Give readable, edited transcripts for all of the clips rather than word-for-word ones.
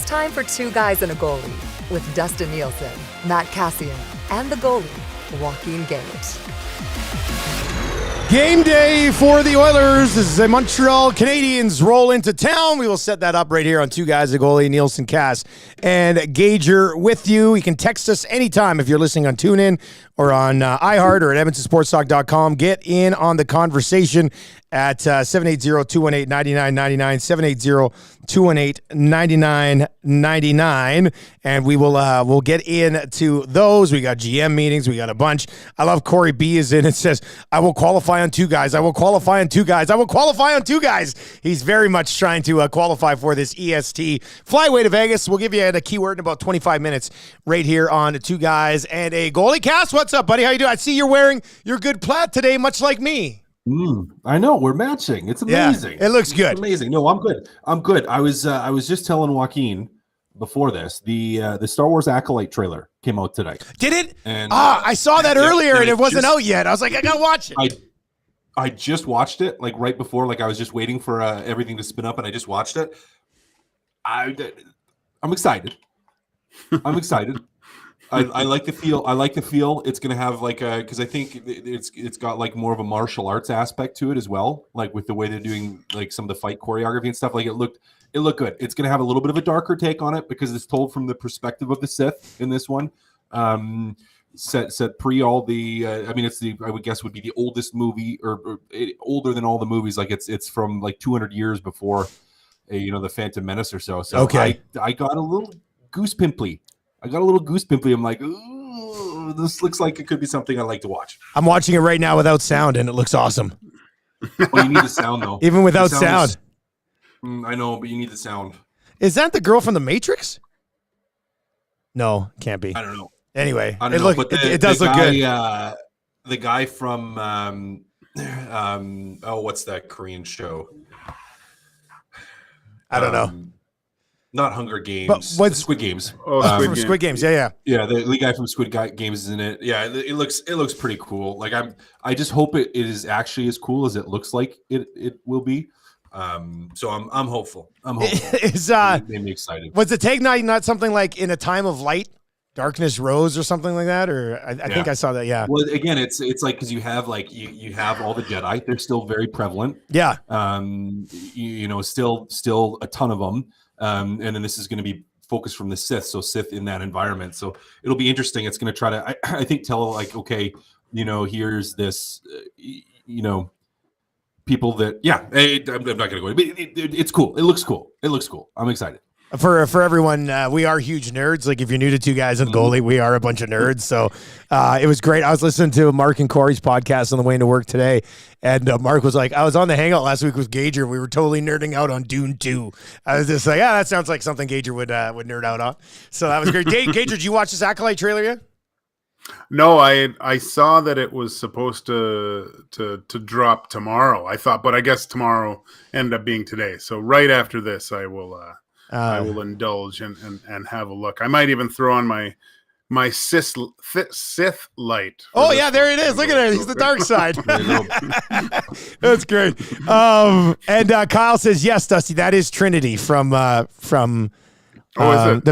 time for Two Guys and a Goalie with Dustin Nielson, Matt Kassian, and the goalie, Joaquin Gage. Game day for the Oilers as the Montreal Canadiens roll into town. We will set that up right here on Two Guys, a Goalie, Nielson, Cass, and Gager with you. You can text us anytime if you're listening on TuneIn or on iHeart or at EdmontonSportsTalk.com. Get in on the conversation at 780-218-9999, 780-218-9999, and we will we'll get into those. We got GM meetings. We got a bunch. I love Corey B is in. It says, I will qualify on two guys. I will qualify on two guys. I will qualify on two guys. He's very much trying to qualify for this EST Flyway to Vegas. We'll give you a keyword in about 25 minutes right here on Two Guys and a Goalie. Cass, what's up, buddy? How you doing? I see you're wearing your good plaid today, much like me. I know, we're matching. It's amazing. Yeah, it looks good. It's amazing. No, I'm good. I'm good. I was just telling Joaquin before this, the Star Wars Acolyte trailer came out today. Did it? And I saw that earlier and it wasn't out yet. I was like, I gotta watch it. I just watched it like right before, like I was just waiting for everything to spin up, and I just watched it. I'm excited. I'm excited. I like the feel. I like the feel. It's gonna have like because I think it's got like more of a martial arts aspect to it as well. Like with the way they're doing like some of the fight choreography and stuff. Like it looked good. It's gonna have a little bit of a darker take on it because it's told from the perspective of the Sith in this one. Set pre all the. I mean, it's I would guess would be the oldest movie or older than all the movies. Like it's from like 200 years before, the Phantom Menace or so. So okay, I got a little goose pimply. I'm like, ooh, this looks like it could be something I like to watch. I'm watching it right now without sound, and it looks awesome. Well, you need the sound, though. Even without sound. I know, but you need the sound. Is that the girl from The Matrix? No, can't be. I don't know. Anyway, it does look good. The guy from, what's that Korean show? I don't know. Not Hunger Games, but Squid Games. From Squid Games, yeah. Yeah, the guy from Squid Games is in it. Yeah, it looks pretty cool. Like I just hope it is actually as cool as it looks like it will be. So I'm hopeful. It made me excited. Was the tag night not something like In a Time of Light, Darkness Rose or something like that? Or I think I saw that. Yeah. Well, again, it's like because you have like you have all the Jedi. They're still very prevalent. Yeah. Still a ton of them. And then this is going to be focused from the Sith, so Sith in that environment. So it'll be interesting. It's going to try to, I think, tell like, okay, here's this, people that, I'm not going to go, but it's cool. It looks cool. I'm excited. For everyone, we are huge nerds. Like if you're new to Two Guys and Goalie, we are a bunch of nerds. So it was great. I was listening to Mark and Corey's podcast on the way into work today, and Mark was like, I was on the Hangout last week with Gager. We were totally nerding out on Dune 2. I was just like, that sounds like something Gager would nerd out on. So that was great. Gager, did you watch this Acolyte trailer yet? No, I saw that it was supposed to drop tomorrow. I thought, but I guess tomorrow ended up being today. So right after this, I will indulge and have a look. I might even throw on my Sith light. Oh yeah, there it is. Look at it. He's the dark side. That's great. And Kyle says, yes, Dusty, that is Trinity from The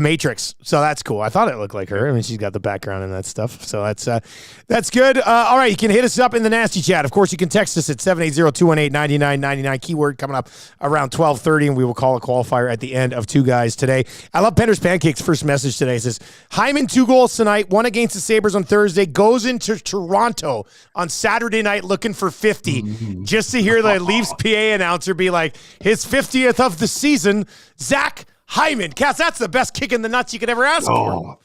Matrix. So that's cool. I thought it looked like her. I mean, she's got the background and that stuff. So that's good. All right, you can hit us up in the nasty chat. Of course, you can text us at 780-218-9999. Keyword coming up around 12:30, and we will call a qualifier at the end of Two Guys today. I love Pender's Pancakes' first message today. It says, Hyman 2 goals tonight, 1 against the Sabres on Thursday, goes into Toronto on Saturday night looking for 50. Just to hear the Leafs PA announcer be like, his 50th of the season, Zach Hyman. Cass, that's the best kick in the nuts you could ever ask for.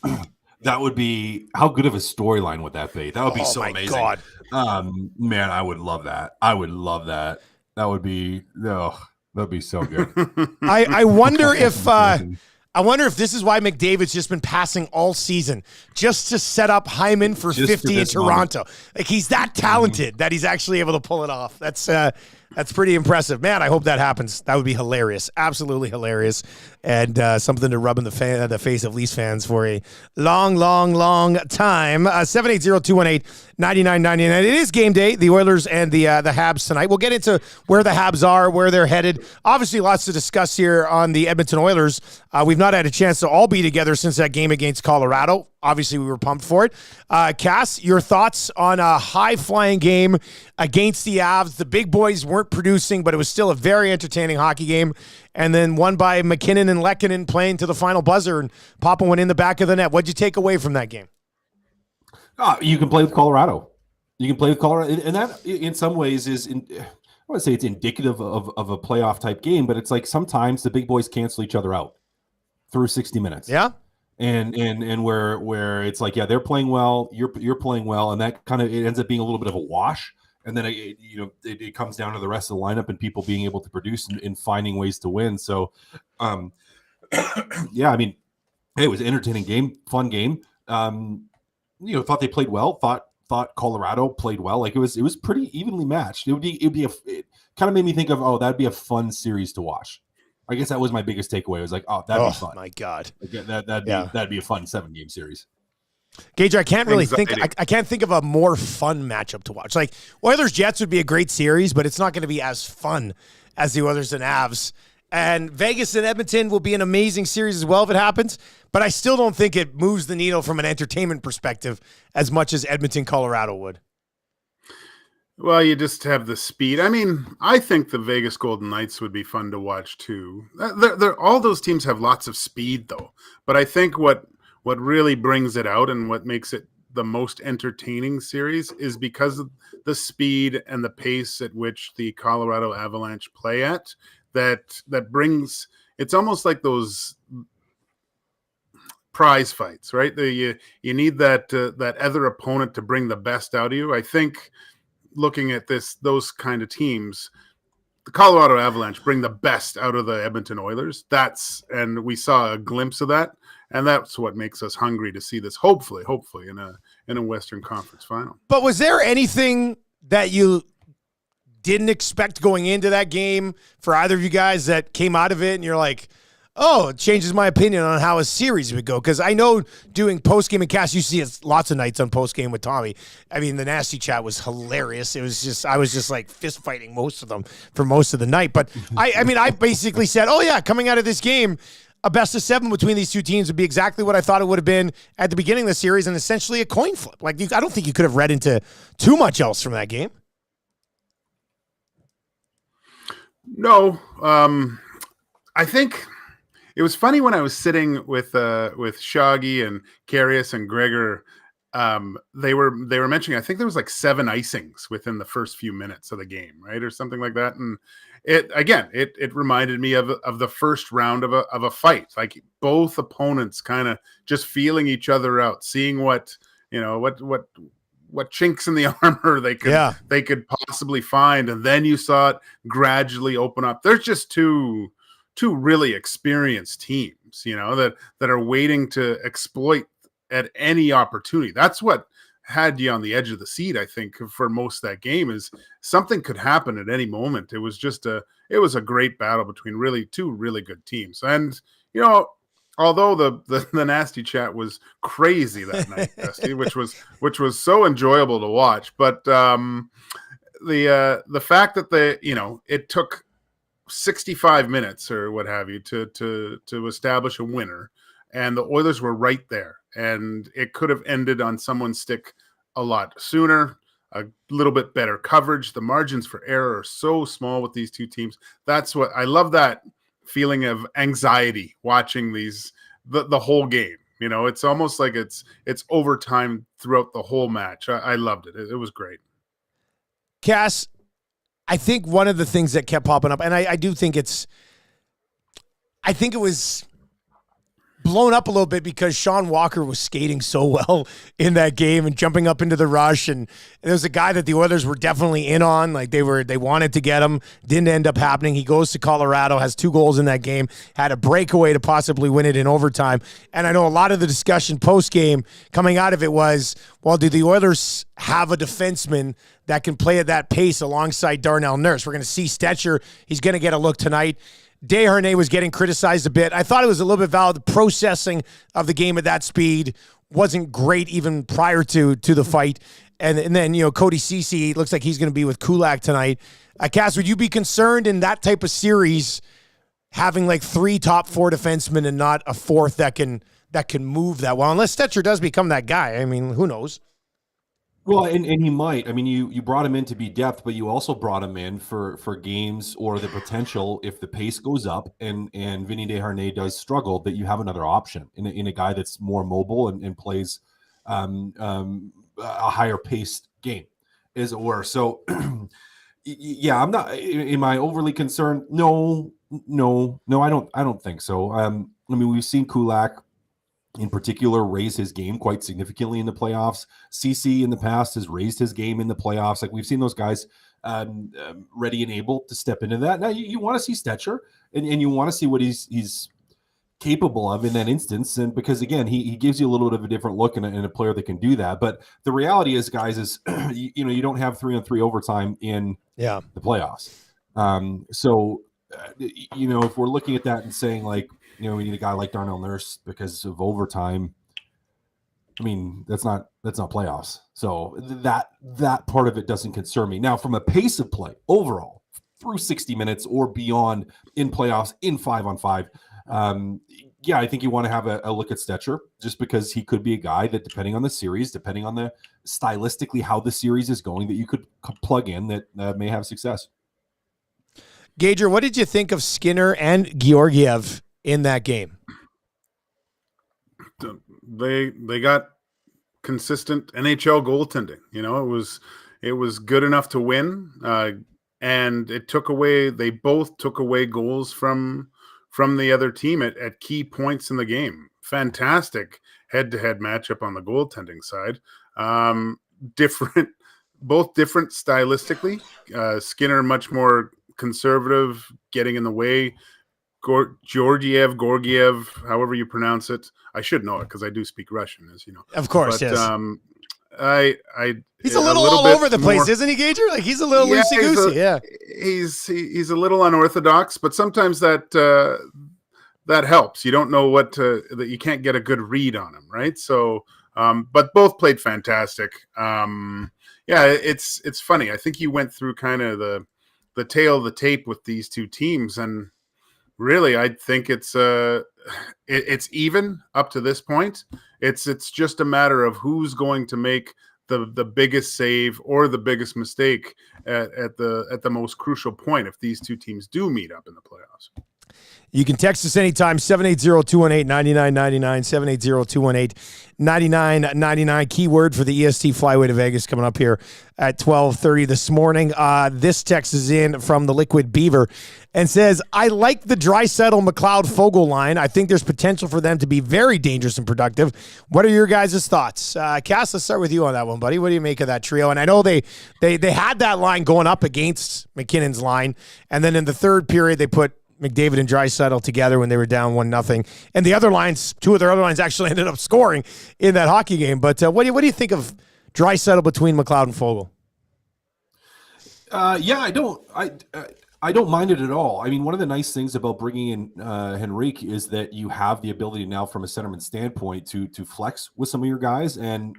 That would be, how good of a storyline would that be? That would be so amazing. God. Man, I would love that. That would be, that'd be so good. I wonder if this is why McDavid's just been passing all season, just to set up Hyman for 50 in Toronto. Moment. Like he's that talented that he's actually able to pull it off. That's pretty impressive. Man, I hope that happens. That would be hilarious. Absolutely hilarious. and something to rub in the face of Leafs fans for a long, long, long time. 780-218-9999. It is game day, the Oilers and the Habs tonight. We'll get into where the Habs are, where they're headed. Obviously, lots to discuss here on the Edmonton Oilers. We've not had a chance to all be together since that game against Colorado. Obviously, we were pumped for it. Cass, your thoughts on a high-flying game against the Avs? The big boys weren't producing, but it was still a very entertaining hockey game. And then won by McKinnon and Lehkonen playing to the final buzzer and popping one in the back of the net. What'd you take away from that game? You can play with Colorado. You can play with Colorado. And that, in some ways, I want to say it's indicative of a playoff-type game, but it's like sometimes the big boys cancel each other out through 60 minutes. Yeah. And where it's like, yeah, they're playing well, you're playing well, and that kind of it ends up being a little bit of a wash. And then it comes down to the rest of the lineup and people being able to produce and finding ways to win. So, yeah, I mean, hey, it was an entertaining game, fun game. Thought they played well. Thought Colorado played well. Like it was pretty evenly matched. It kind of made me think of that'd be a fun series to watch. I guess that was my biggest takeaway. I was like, that'd be fun. Oh my God, that'd be a fun 7-game series. Gage, I can't really think. I can't think of a more fun matchup to watch. Like Oilers Jets would be a great series, but it's not going to be as fun as the Oilers and Avs. And Vegas and Edmonton will be an amazing series as well if it happens. But I still don't think it moves the needle from an entertainment perspective as much as Edmonton, Colorado would. Well, you just have the speed. I mean, I think the Vegas Golden Knights would be fun to watch too. All those teams have lots of speed, though. But I think what really brings it out and what makes it the most entertaining series is because of the speed and the pace at which the Colorado Avalanche play at. That brings, it's almost like those prize fights, right? You need that other opponent to bring the best out of you. I think looking at those kind of teams, the Colorado Avalanche bring the best out of the Edmonton Oilers. And we saw a glimpse of that. And that's what makes us hungry to see this, hopefully in a Western Conference final. But was there anything that you didn't expect going into that game for either of you guys that came out of it and you're like, oh, it changes my opinion on how a series would go? Because I know doing post-game and Cass, you see it lots of nights on post-game with Tommy. I mean, the nasty chat was hilarious. I was just like fist fighting most of them for most of the night. But I basically said, oh yeah, coming out of this game, a best of 7 between these two teams would be exactly what I thought it would have been at the beginning of the series and essentially a coin flip. Like, I don't think you could have read into too much else from that game. No, I think it was funny when I was sitting with Shaggy and Karius and Gregor. They were mentioning, I think there was like 7 icings within the first few minutes of the game, right, or something like that. And it reminded me of the first round of a fight, like both opponents kind of just feeling each other out, seeing what chinks in the armor they could possibly find, and then you saw it gradually open up. There's just two really experienced teams, that are waiting to exploit at any opportunity. That's what had you on the edge of the seat, I think, for most of that game, is something could happen at any moment. It was just a great battle between two really good teams. And, although the nasty chat was crazy that night, Dusty, which was so enjoyable to watch, but the fact that it took 65 minutes or what have you to establish a winner, and the Oilers were right there, and it could have ended on someone's stick a lot sooner. A little bit better coverage. The margins for error are so small with these two teams. That's what I love, that feeling of anxiety watching the whole game. It's almost like it's overtime throughout the whole match. I loved it. It was great. Cass, I think one of the things that kept popping up, and I do think it was blown up a little bit because Sean Walker was skating so well in that game and jumping up into the rush. And there was a guy that the Oilers were definitely in on. Like they wanted to get him. Didn't end up happening. He goes to Colorado, has 2 goals in that game, had a breakaway to possibly win it in overtime. And I know a lot of the discussion post-game coming out of it was, well, do the Oilers have a defenseman that can play at that pace alongside Darnell Nurse? We're going to see Stetcher. He's going to get a look tonight. Desharnais was getting criticized a bit. I thought it was a little bit valid. The processing of the game at that speed wasn't great even prior to the fight. And then, Cody Ceci looks like he's going to be with Kulak tonight. Cass, would you be concerned in that type of series having like 3 top 4 defensemen and not a fourth that can move that well? Unless Stetcher does become that guy. I mean, who knows? Well, and he might. I mean, you brought him in to be depth, but you also brought him in for games or the potential if the pace goes up and Vinny Desharnais does struggle, that you have another option in a guy that's more mobile and plays a higher paced game, as it were. So, yeah, I'm not. Am I overly concerned? No, I don't think so. I mean, we've seen Kulak in particular raise his game quite significantly in the playoffs. CC in the past has raised his game in the playoffs. Like, we've seen those guys ready and able to step into that. Now you want to see Stetcher and you want to see what he's capable of in that instance. And because again, he gives you a little bit of a different look in a player that can do that. But the reality is, guys, is you don't have 3-on-3 overtime in the playoffs. So if we're looking at that and saying like, we need a guy like Darnell Nurse because of overtime. I mean, that's not playoffs. So that part of it doesn't concern me. Now, from a pace of play overall through 60 minutes or beyond in playoffs in 5-on-5, I think you want to have a look at Stetcher just because he could be a guy that, depending on the series, depending on the stylistically how the series is going, that you could plug in that may have success. Gager, what did you think of Skinner and Georgiev in that game? They got consistent NHL goaltending. It was good enough to win, and they both took away goals from the other team at key points in the game. Fantastic head-to-head matchup on the goaltending side. Both different stylistically. Skinner much more conservative, getting in the way. Georgiev, however you pronounce it. I should know it because I do speak Russian, as you know. Of course, but, yes. He's a little all over the place, isn't he, Gager? Like, he's a little loosey-goosey, yeah. He's a little unorthodox, but sometimes that helps. You don't know that you can't get a good read on him, right? So, but both played fantastic. It's funny. I think you went through kind of the tail of the tape with these two teams, and really, I think it's even up to this point. It's just a matter of who's going to make the biggest save or the biggest mistake at the most crucial point if these two teams do meet up in the playoffs. You can text us anytime, 780-218-9999, 780-218-9999. Keyword for the EST Flyway to Vegas coming up here at 12:30 this morning. This text is in from the Liquid Beaver and says, I like the Draisaitl, McLeod, Fogle line. I think there's potential for them to be very dangerous and productive. What are your guys' thoughts? Cass, let's start with you on that one, buddy. What do you make of that trio? And I know they had that line going up against McKinnon's line, and then in the third period they put McDavid and Draisaitl together when they were down 1-0. And the other lines, two of their other lines actually ended up scoring in that hockey game. But what do you think of Draisaitl between McLeod and Fogle? I don't mind it at all. I mean, one of the nice things about bringing in Henrique is that you have the ability now from a centerman standpoint to flex with some of your guys. And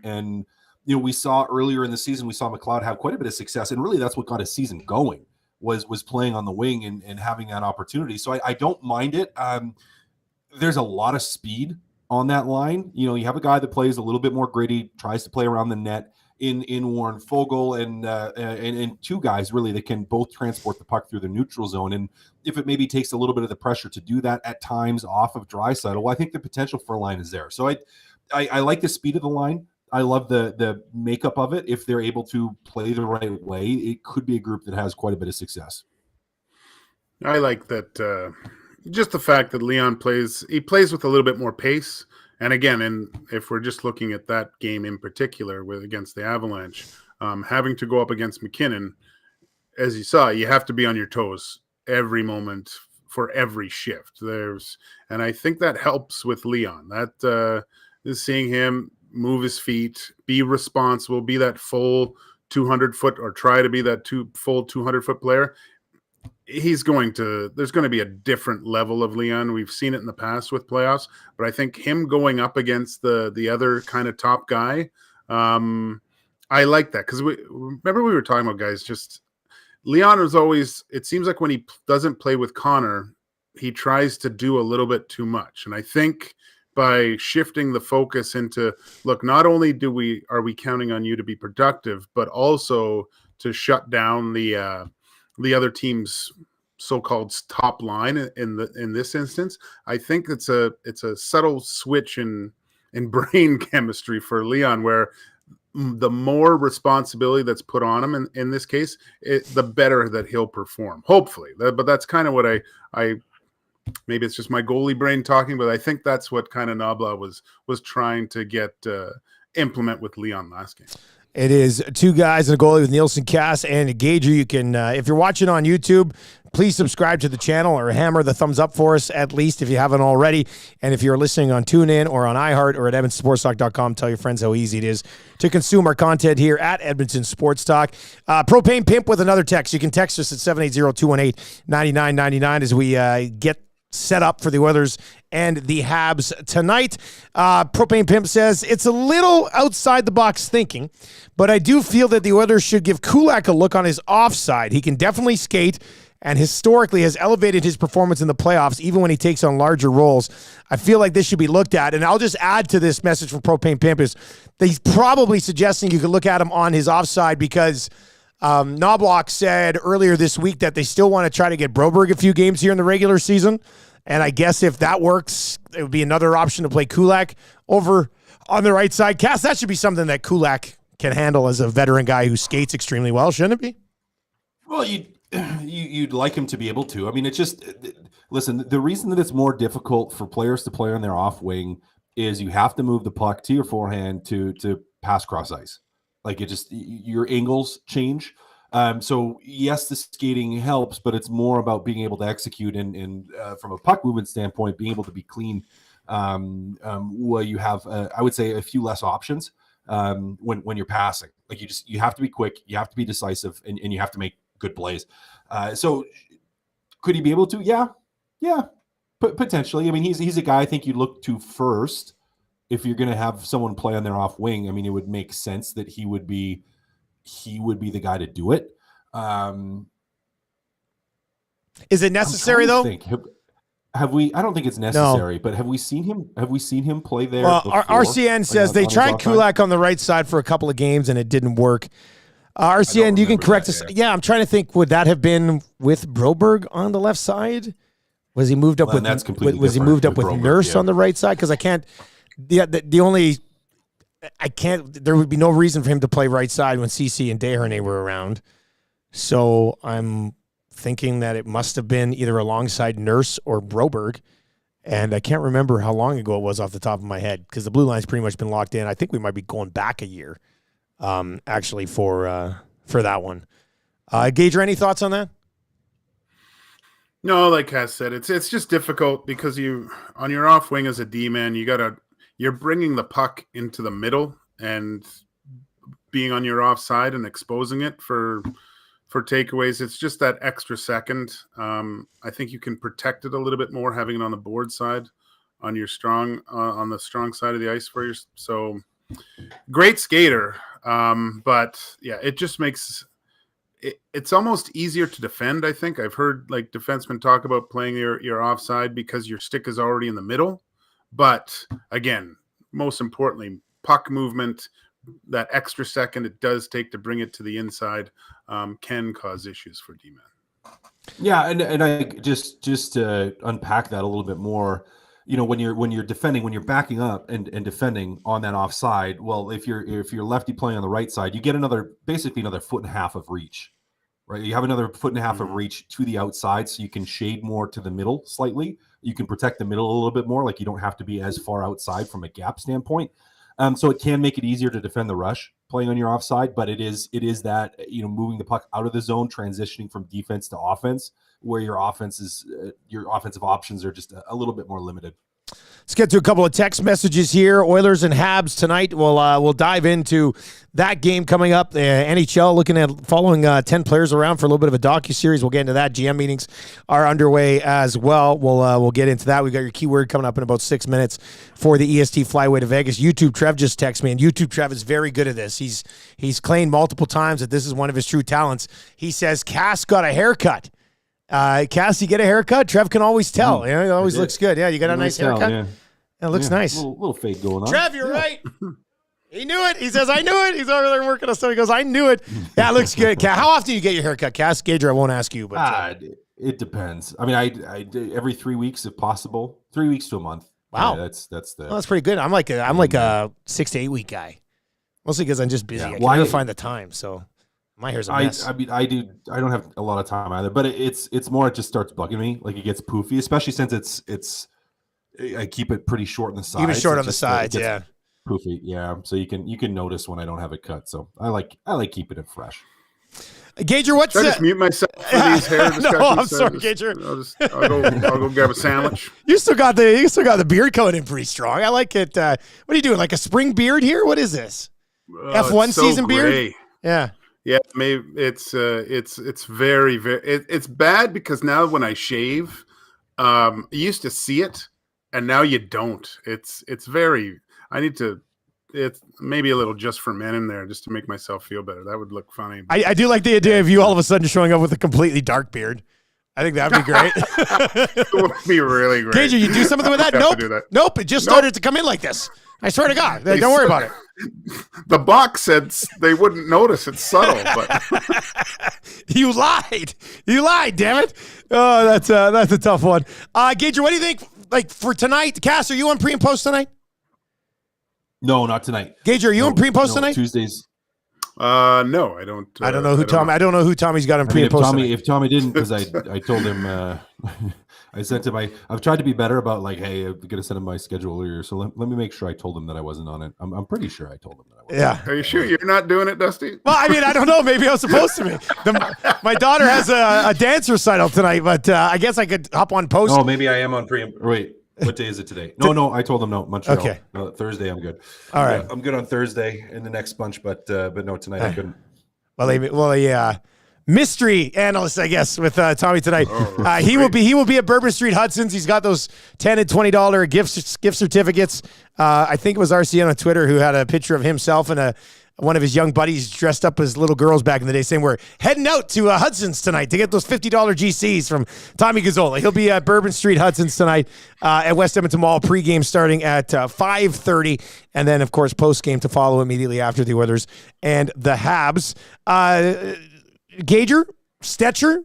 we saw earlier in the season, we saw McLeod have quite a bit of success. And really that's what got his season going. Was playing on the wing and having that opportunity. So I don't mind it. There's a lot of speed on that line. You have a guy that plays a little bit more gritty, tries to play around the net in Warren Fogle and two guys really that can both transport the puck through the neutral zone. And if it maybe takes a little bit of the pressure to do that at times off of Draisaitl, well, I think the potential for a line is there. So I like the speed of the line. I love the makeup of it. If they're able to play the right way, it could be a group that has quite a bit of success. I like that. Just the fact that Leon plays with a little bit more pace. And again, if we're just looking at that game in particular against the Avalanche, having to go up against McKinnon, as you saw, you have to be on your toes every moment for every shift. And I think that helps with Leon. That is seeing him move his feet, be responsible, be that full 200-foot or try to be that full 200-foot player. there's going to be a different level of Leon. We've seen it in the past with playoffs, but I think him going up against the other kind of top guy, I like that, because remember we were talking about, guys, just Leon is always, it seems like when he doesn't play with Connor, he tries to do a little bit too much. And I think by shifting the focus into, look, not only are we counting on you to be productive, but also to shut down the other team's so-called top line in this instance. I think it's a subtle switch in brain chemistry for Leon, where the more responsibility that's put on him in this case, the better that he'll perform, hopefully. But that's kind of what I maybe it's just my goalie brain talking, but I think that's what kind of Nobla was trying to get implement with Leon last game. It is two guys and a goalie with Nielson, Cass, and Gage. You can, if you're watching on YouTube, please subscribe to the channel or hammer the thumbs up for us, at least if you haven't already. And if you're listening on TuneIn or on iHeart or at EdmontonSportsTalk.com, tell your friends how easy it is to consume our content here at Edmonton Sports Talk. Propane Pimp with another text. You can text us at 780-218-9999 as we get set up for the Oilers and the Habs tonight. Propane Pimp says, it's a little outside the box thinking, but I do feel that the Oilers should give Kulak a look on his offside. He can definitely skate and historically has elevated his performance in the playoffs, even when he takes on larger roles. I feel like this should be looked at. And I'll just add to this message from Propane Pimp is that he's probably suggesting you could look at him on his offside because Knobloch said earlier this week that they still want to try to get Broberg a few games here in the regular season. And I guess if that works, it would be another option to play Kulak over on the right side. Cass, that should be something that Kulak can handle as a veteran guy who skates extremely well, shouldn't it be? Well, you'd like him to be able to. I mean, it's just, listen, the reason that it's more difficult for players to play on their off wing is you have to move the puck to your forehand to pass cross ice. Like your angles change. So yes, the skating helps, but it's more about being able to execute and from a puck movement standpoint, being able to be clean. Well, you have, I would say, a few less options when you're passing. Like you have to be quick, you have to be decisive, and you have to make good plays. So could he be able to? Yeah, potentially. I mean, he's a guy I think you look to first if you're going to have someone play on their off wing. I mean, it would make sense that he would be the guy to do it. Is it necessary though? Have we? I don't think it's necessary, but have we seen him? Have we seen him play there? Well, RCN says they tried Kulak on the right side for a couple of games and it didn't work. RCN, you can correct us. Yeah, I'm trying to think. Would that have been with Broberg on the left side? Was he moved up with? Was he moved up with Broberg, Nurse on the right side? Because I can't. The only. I can't. There would be no reason for him to play right side when CC and Desharnais were around. So I'm thinking that it must have been either alongside Nurse or Broberg, and I can't remember how long ago it was off the top of my head because the blue line's pretty much been locked in. I think we might be going back a year, actually for that one. Gage, any thoughts on that? No, like Cass said, it's just difficult because on your off wing as a D-man, you're bringing the puck into the middle and being on your offside and exposing it for takeaways. It's just that extra second. I think you can protect it a little bit more having it on the board side, on your on the strong side of the ice for you. So great skater, but yeah, it just makes it's almost easier to defend. I think I've heard like defensemen talk about playing your offside because your stick is already in the middle. But again, most importantly, puck movement, that extra second it does take to bring it to the inside can cause issues for D-men. Yeah, and I just to unpack that a little bit more, when you're defending, when you're backing up and defending on that offside, well, if you're lefty playing on the right side, you get basically another foot and a half of reach, right? You have another foot and a half of reach to the outside, so you can shade more to the middle slightly. You can protect the middle a little bit more, like you don't have to be as far outside from a gap standpoint. So it can make it easier to defend the rush playing on your offside, but it is that, moving the puck out of the zone, transitioning from defense to offense, where your offensive options are just a little bit more limited. Let's get to a couple of text messages here. Oilers and Habs tonight. We'll dive into that game coming up. The NHL looking at following 10 players around for a little bit of a docuseries. We'll get into that. GM meetings are underway as well. We'll get into that. We got your keyword coming up in about 6 minutes for the EST Flyway to Vegas. YouTube Trev just texted me, and YouTube Trev is very good at this. He's claimed multiple times that this is one of his true talents. He says Cass got a haircut. Cass, you get a haircut? Trev can always tell. It always looks good. Yeah, you got a nice haircut? Yeah. It looks nice. Little fade going on. Trev, you're right. He knew it. He says, I knew it. He's over there working on stuff. He goes, I knew it. Yeah, it looks good. How often do you get your haircut, Cass? Gager, I won't ask you. But it depends. I mean, I every 3 weeks if possible. 3 weeks to a month. Wow. Yeah, that's pretty good. I'm like a 6 to 8 week guy. Mostly because I'm just busy. I can never find the time. So my hair's a mess. I mean, I don't have a lot of time either, but it's more, it just starts bugging me. Like it gets poofy, especially since I keep it pretty short on the sides. Even short on the sides, yeah. Poofy, yeah. So you can notice when I don't have it cut. So I like keeping it fresh. Gager, what's Should I just mute myself for these hair discussions? No, I'm sorry, Gager. I'll go grab a sandwich. You still got the beard coming in pretty strong. I like it. What are you doing? Like a spring beard here? What is this? F1 season beard? Yeah. Yeah, maybe it's very, very it's bad because now when I shave, you used to see it and now you don't. It's maybe a little Just for Men in there just to make myself feel better. That would look funny. I do like the idea of you all of a sudden showing up with a completely dark beard. I think that'd be great. It would be really great. Gager, you do something with that? Nope. It just started to come in like this. I swear to God. Don't worry about it. The box said they wouldn't notice. It's subtle, but You lied. Damn it. Oh, that's a tough one. Gager, what do you think? Like for tonight, Cass, are you on pre and post tonight? No, not tonight. Gager, are you on pre and post tonight? Tuesdays. No, I don't. I don't know who Tom. I don't know who Tommy's got on pre and post. If Tommy didn't, because I told him. I sent him. I've tried to be better about like, hey, I'm gonna send him my schedule earlier. So let me make sure I told him that I wasn't on it. I'm pretty sure I told him that I wasn't. Yeah. Are you sure you're not doing it, Dusty? Well, I mean, I don't know. Maybe I was supposed to be. My daughter has a dance recital tonight, but I guess I could hop on post. Oh, maybe I am on pre. Wait, what day is it today? No, I told him no. Montreal. Okay. No, Thursday, I'm good. All right. I'm good on Thursday in the next bunch, but no, tonight I couldn't. Well, yeah. Mystery analyst, I guess, with Tommy tonight. He will be at Bourbon Street Hudson's. He's got those $10 and $20 gift certificates. I think it was RCN on Twitter who had a picture of himself and one of his young buddies dressed up as little girls back in the day, saying we're heading out to Hudson's tonight to get those $50 GCs from Tommy Gazola. He'll be at Bourbon Street Hudson's tonight at West Edmonton Mall. Pregame starting at 5:30, and then of course postgame to follow immediately after the Oilers and the Habs. Gager, Stetcher,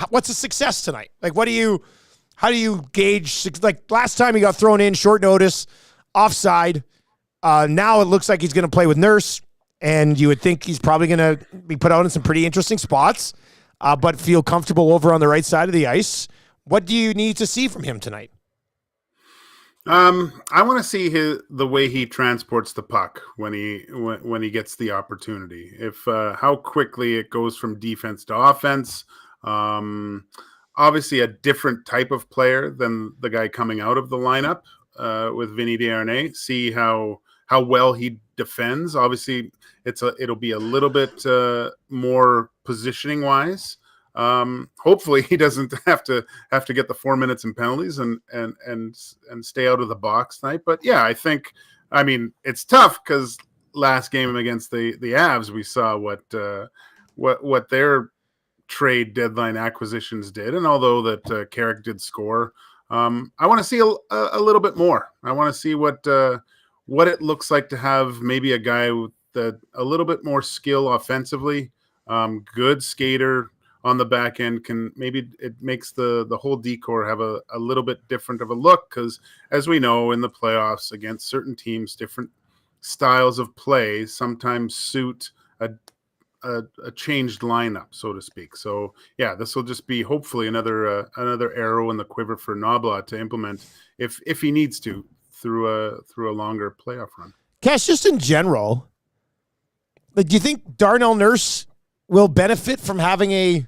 what's a success tonight? Like, how do you gauge? Like last time he got thrown in short notice, offside. Now it looks like he's going to play with Nurse, and you would think he's probably going to be put out in some pretty interesting spots, but feel comfortable over on the right side of the ice. What do you need to see from him tonight? I want to see the way he transports the puck when he gets the opportunity. If how quickly it goes from defense to offense. Obviously, a different type of player than the guy coming out of the lineup with Vinny Desharnais. See how well he defends. Obviously, it'll be a little bit more positioning wise. Hopefully he doesn't have to get the 4 minutes and penalties and stay out of the box tonight. But yeah, I mean, it's tough because last game against the Avs, we saw what their trade deadline acquisitions did. And although that Carrick did score, I want to see a little bit more. I want to see what it looks like to have maybe a guy with a little bit more skill offensively, good skater on the back end. It makes the whole decor have a little bit different of a look, because as we know in the playoffs against certain teams, different styles of play sometimes suit a changed lineup, so to speak. So yeah, this will just be hopefully another arrow in the quiver for Noblat to implement if he needs to through a longer playoff run. Cash, just in general, like, do you think Darnell Nurse will benefit from having a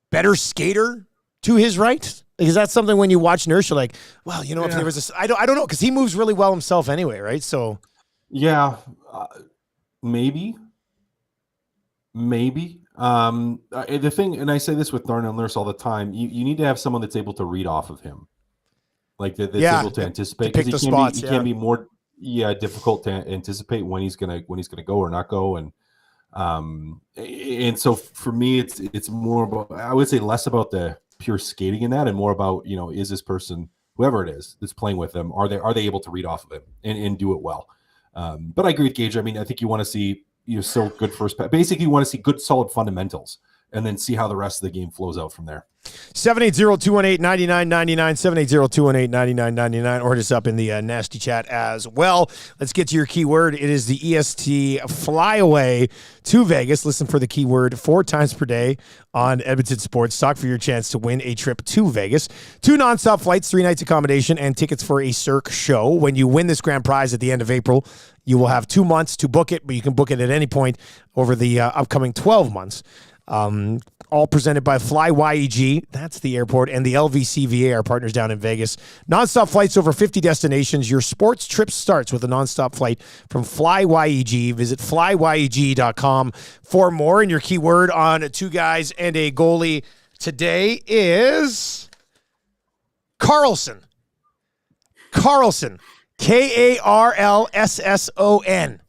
better skater to his right? Like, is that something when you watch Nurse, you're like, well, you know, if there was I don't know, because he moves really well himself anyway, right? So, yeah, maybe. The thing, and I say this with Darnell Nurse all the time, you need to have someone that's able to read off of him, like that's able to anticipate, because he can be more difficult to anticipate when he's gonna go or not go, and so for me it's more about, I would say, less about the pure skating in that, and more about, you know, is this person, whoever it is that's playing with them, are they able to read off of him and do it well. But I agree with Gage. I mean, I think you want to see, still good first pass. Basically, you want to see good, solid fundamentals, and then see how the rest of the game flows out from there. 780-218-9999, 780-218-9999, or just up in the nasty chat as well. Let's get to your keyword. It is the EST Flyaway to Vegas. Listen for the keyword 4 times per day on Edmonton Sports Talk for your chance to win a trip to Vegas. 2 nonstop flights, 3 nights accommodation, and tickets for a Cirque show. When you win this grand prize at the end of April, you will have 2 months to book it, but you can book it at any point over the upcoming 12 months. All presented by FlyYEG, that's the airport, and the LVCVA, our partners down in Vegas. Nonstop flights over 50 destinations. Your sports trip starts with a nonstop flight from FlyYEG. Visit flyyeg.com for more. And your keyword on 2 guys and a goalie today is Karlsson. Karlsson. Karlsson.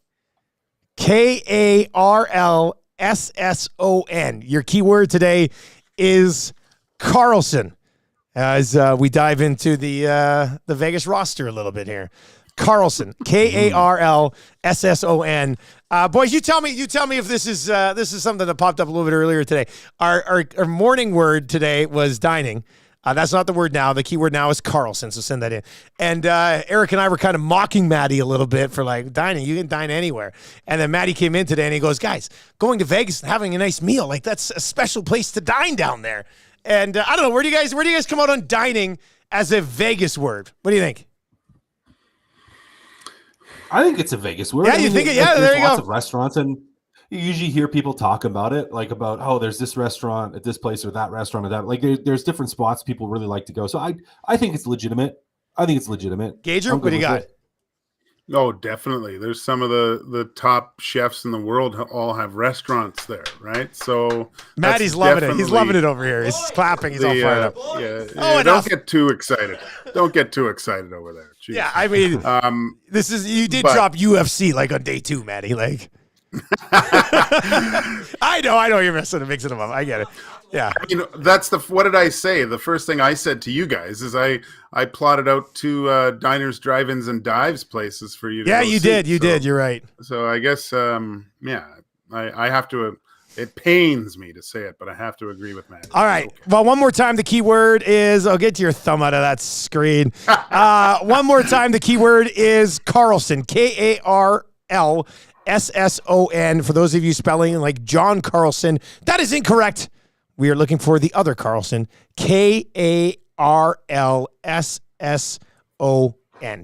Karlsson. Your keyword today is Karlsson, as we dive into the Vegas roster a little bit here. Karlsson, Karlsson. Boys, you tell me if this is something that popped up a little bit earlier today. Our morning word today was dining. That's not the word now. The keyword now is Karlsson, so send that in. And Eric and I were kind of mocking Maddie a little bit for like dining. You can dine anywhere. And then Maddie came in today and he goes, guys, going to Vegas and having a nice meal, like that's a special place to dine down there. And I don't know, where do you guys come out on dining as a Vegas word? What do you think? I think it's a Vegas word. Yeah, you think it? Yeah, there you go. Lots of restaurants, and you usually hear people talk about it, like about, oh, there's this restaurant at this place or that restaurant or that. Like there's different spots people really like to go. So I think it's legitimate. Gager, what do you got? Oh, definitely. There's some of the top chefs in the world all have restaurants there, right? So Maddie's loving it. He's loving it over here. He's clapping. He's all fired up. Don't get too excited. Don't get too excited over there. Jeez. Yeah, I mean, you did drop UFC like on day 2, Maddie. Like, I know you're mixing them up. I get it. Yeah. I mean, what did I say? The first thing I said to you guys is I plotted out 2 diners, drive-ins, and dives places for you to go you see. Did. You did. You're right. So I guess, I have to, it pains me to say it, but I have to agree with Matt. All right. Okay. Well, one more time, the keyword is, I'll get your thumb out of that screen. One more time, the keyword is Karlsson, Karlsson. For those of you spelling like John Carlson, that is incorrect. We are looking for the other Karlsson, Karlsson.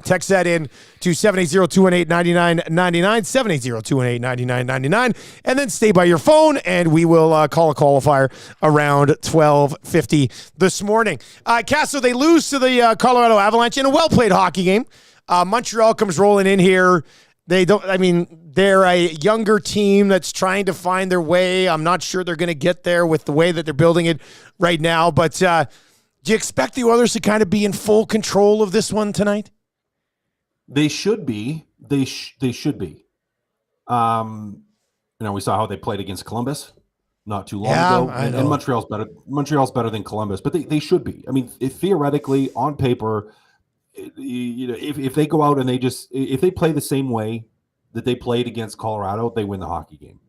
Text that in to 780-218-9999, 780-218-9999, and then stay by your phone, and we will call a qualifier around 12:50 this morning. Cass, they lose to the Colorado Avalanche in a well-played hockey game. Montreal comes rolling in here. They're a younger team that's trying to find their way. I'm not sure they're going to get there with the way that they're building it right now. But do you expect the Oilers to kind of be in full control of this one tonight? They should be. They should be. We saw how they played against Columbus not too long ago. And Montreal's better. Montreal's better than Columbus, but they should be. I mean, theoretically, on paper, if they go out and if they play the same way that they played against Colorado, they win the hockey game.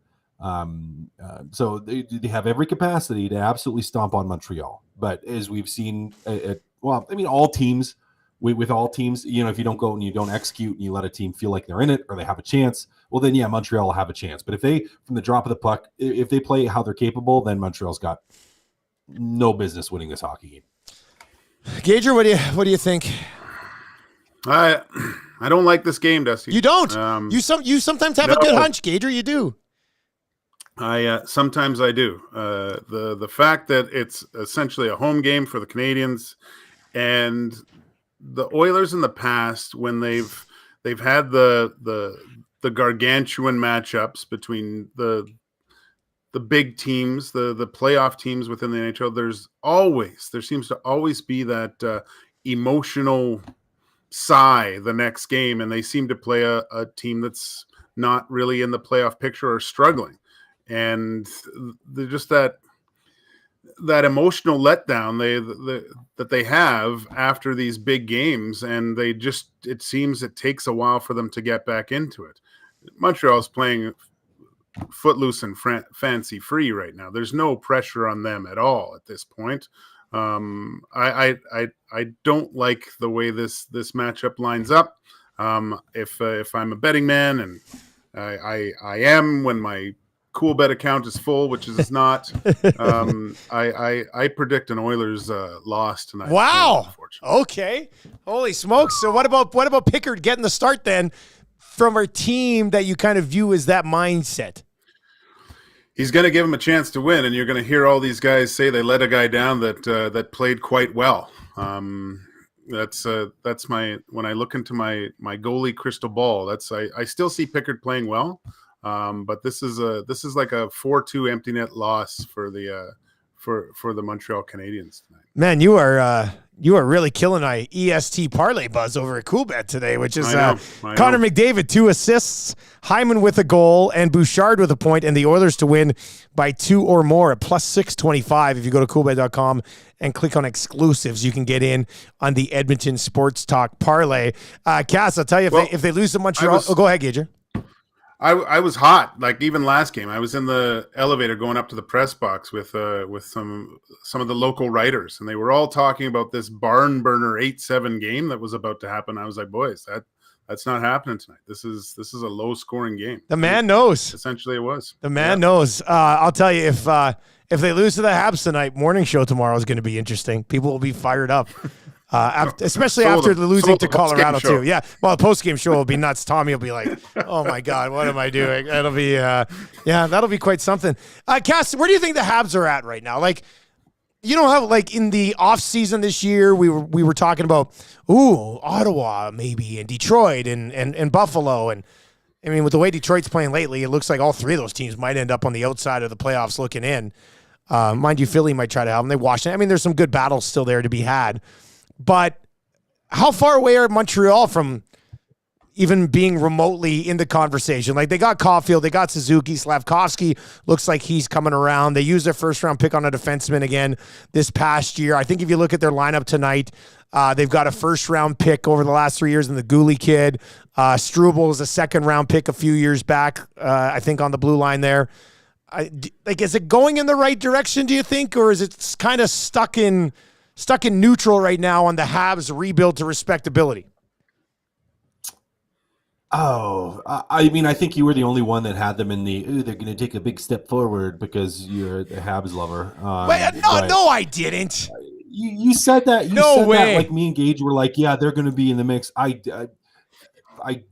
So they have every capacity to absolutely stomp on Montreal. But as we've seen, all teams, with all teams, if you don't go and you don't execute and you let a team feel like they're in it or they have a chance, well, then, Montreal will have a chance. But if they, from the drop of the puck, if they play how they're capable, then Montreal's got no business winning this hockey game. Gager, what do you think? I don't like this game, Dusty. You don't. You sometimes have a good hunch, Gager. You do. I sometimes I do. The fact that it's essentially a home game for the Canadiens, and the Oilers in the past, when they've had the gargantuan matchups between the big teams, the playoff teams within the NHL, there seems to always be that emotional sigh the next game, and they seem to play a team that's not really in the playoff picture or struggling. And they're just that emotional letdown that they have after these big games, and it seems it takes a while for them to get back into it. Montreal's playing footloose and fancy free right now. There's no pressure on them at all at this point. I don't like the way this matchup lines up. If I'm a betting man, and I am when my cool bet account is full, which is not. I predict an Oilers loss tonight. Wow. Okay. Holy smokes. So what about Pickard getting the start then from our team that you kind of view as that mindset? He's going to give him a chance to win, and you're going to hear all these guys say they let a guy down that played quite well. That's when I look into my goalie crystal ball. I still see Pickard playing well. But this is like a 4-2 empty net loss for the Montreal Canadiens tonight. Man, you are really killing my EST parlay buzz over at Coolbet today, which is Connor McDavid 2 assists, Hyman with a goal, and Bouchard with a point, and the Oilers to win by 2 or more at plus 625. If you go to coolbet.com and click on exclusives, you can get in on the Edmonton Sports Talk parlay. Cass, I'll tell you, if they lose to Montreal, go ahead, Gager. I was hot, like even last game. I was in the elevator going up to the press box with some of the local writers, and they were all talking about this barn burner 8-7 game that was about to happen. I was like, boys, that's not happening tonight. This is a low scoring game. The man knows. Essentially, it was. The man knows. I'll tell you, if they lose to the Habs tonight, morning show tomorrow is going to be interesting. People will be fired up. Especially after the losing to Colorado too. Yeah. Well, the post-game show will be nuts. Tommy will be like, oh my God, what am I doing? That'll be, that'll be quite something. Cass, where do you think the Habs are at right now? Like, you know how like in the off season this year, we were talking about, Ottawa maybe, and Detroit and Buffalo. And I mean, with the way Detroit's playing lately, it looks like all three of those teams might end up on the outside of the playoffs looking in. Mind you, Philly might try to help them. They Washington. I mean, there's some good battles still there to be had. But how far away are Montreal from even being remotely in the conversation? Like, they got Caulfield, they got Suzuki, Slavkovsky looks like he's coming around. They used their first-round pick on a defenseman again this past year. I think if you look at their lineup tonight, they've got a first-round pick over the last 3 years in the Goalie kid. Struble is a second-round pick a few years back, I think, on the blue line there. Is it going in the right direction, do you think, or is it kind of stuck in neutral right now on the Habs rebuild to respectability? Oh, I mean, I think you were the only one that had them in they're going to take a big step forward because you're a Habs lover. No, I didn't. You said that. No way. That, like me and Gage were like, yeah, they're going to be in the mix. I